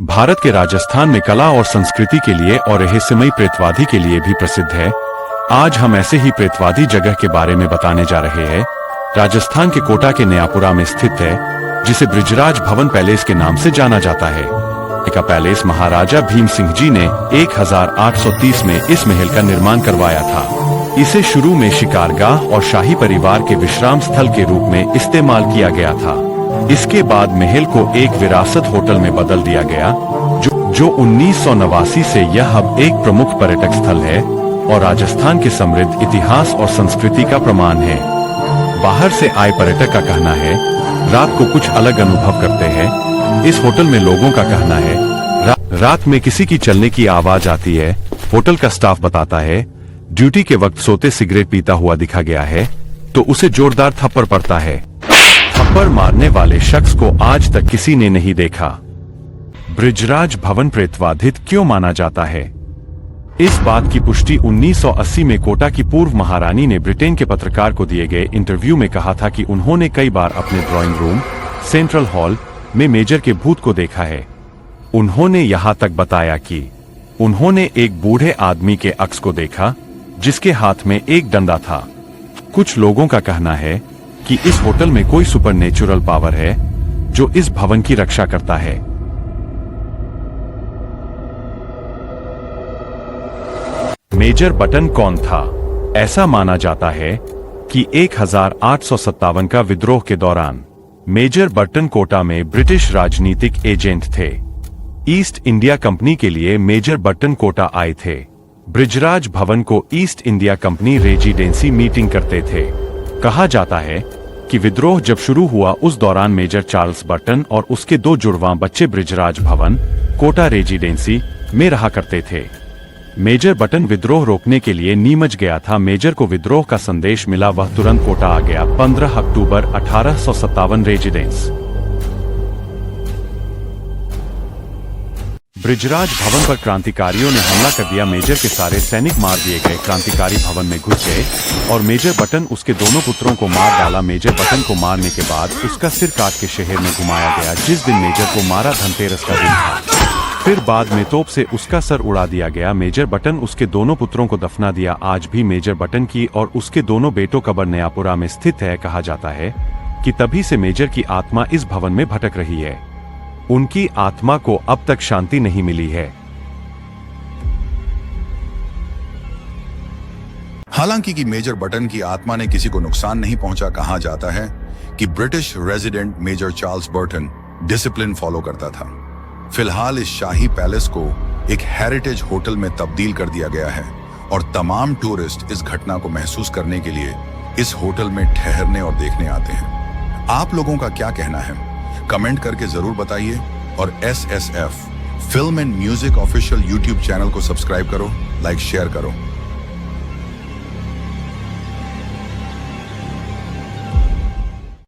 भारत के राजस्थान में कला और संस्कृति के लिए और रहस्यमयी प्रेतवादी के लिए भी प्रसिद्ध है। आज हम ऐसे ही प्रेतवादी जगह के बारे में बताने जा रहे हैं। राजस्थान के कोटा के नयापुरा में स्थित है, जिसे ब्रिजराज भवन पैलेस के नाम से जाना जाता है। का पैलेस महाराजा भीम सिंह जी ने 1830 में इस महल का निर्माण करवाया था। इसे शुरू में शिकारगाह और शाही परिवार के विश्राम स्थल के रूप में इस्तेमाल किया गया था। इसके बाद महल को एक विरासत होटल में बदल दिया गया, जो 1989 से यह अब एक प्रमुख पर्यटक स्थल है और राजस्थान के समृद्ध इतिहास और संस्कृति का प्रमाण है। बाहर से आए पर्यटक का कहना है, रात को कुछ अलग अनुभव करते हैं। इस होटल में लोगों का कहना है, रात में किसी की चलने की आवाज आती है। होटल का स्टाफ बताता है, ड्यूटी के वक्त सोते सिगरेट पीता हुआ दिखा गया है तो उसे जोरदार थप्पड़ पड़ता है। थप्पड़ मारने वाले शख्स को आज तक किसी ने नहीं देखा। ब्रिजराज भवन प्रेतवाधित क्यों माना जाता है? इस बात की पुष्टि 1980 में कोटा की पूर्व महारानी ने ब्रिटेन के पत्रकार को दिए गए इंटरव्यू में कहा था कि उन्होंने कई बार अपने ड्राइंग रूम सेंट्रल हॉल में मेजर के भूत को देखा है। उन्होंने यहाँ तक बताया कि उन्होंने एक बूढ़े आदमी के अक्स को देखा जिसके हाथ में एक डंडा था। कुछ लोगों का कहना है कि इस होटल में कोई सुपरनेचुरल पावर है जो इस भवन की रक्षा करता है। मेजर बटन कौन था? ऐसा माना जाता है कि 1857 का विद्रोह के दौरान मेजर बटन कोटा में ब्रिटिश राजनीतिक एजेंट थे। ईस्ट इंडिया कंपनी के लिए मेजर बटन कोटा आए थे। ब्रिजराज भवन को east India company residency meeting करते थे। कहा जाता है कि विद्रोह जब शुरू हुआ उस दौरान मेजर चार्ल्स बटन और उसके 2 जुड़वां बच्चे ब्रिजराज भवन कोटा रेजिडेंसी में रहा करते थे। मेजर बटन विद्रोह रोकने के लिए नीमच गया था। मेजर को विद्रोह का संदेश मिला, वह तुरंत कोटा आ गया। 15 अक्टूबर 1857 रेजिडेंस। ब्रिजराज भवन पर क्रांतिकारियों ने हमला कर दिया। मेजर के सारे सैनिक मार दिए गए। क्रांतिकारी भवन में घुस गए और मेजर बटन उसके दोनों पुत्रों को मार डाला। मेजर बटन को मारने के बाद उसका सिर काट के शहर में घुमाया गया। जिस दिन मेजर को मारा धनतेरस का दिन था। फिर बाद में तोप से उसका सर उड़ा दिया गया। मेजर बटन उसके दोनों पुत्रों को दफना दिया। आज भी मेजर बटन की और उसके दोनों बेटों का कब्र नयापुरा में स्थित है। कहा जाता है कि तभी से मेजर की आत्मा इस भवन में भटक रही है। उनकी आत्मा को अब तक शांति नहीं मिली है। हालांकि कि मेजर बटन की आत्मा ने किसी को नुकसान नहीं पहुंचा। कहा जाता है कि British resident major Charles Burton discipline follow करता था। फिलहाल इस शाही पैलेस को एक हेरिटेज होटल में तब्दील कर दिया गया है और तमाम टूरिस्ट इस घटना को महसूस करने के लिए इस होटल में ठहरने और देखने आते हैं। आप लोगों का क्या कहना है? कमेंट करके जरूर बताइए और SSF film and music official YouTube channel को सब्सक्राइब करो, लाइक शेयर करो।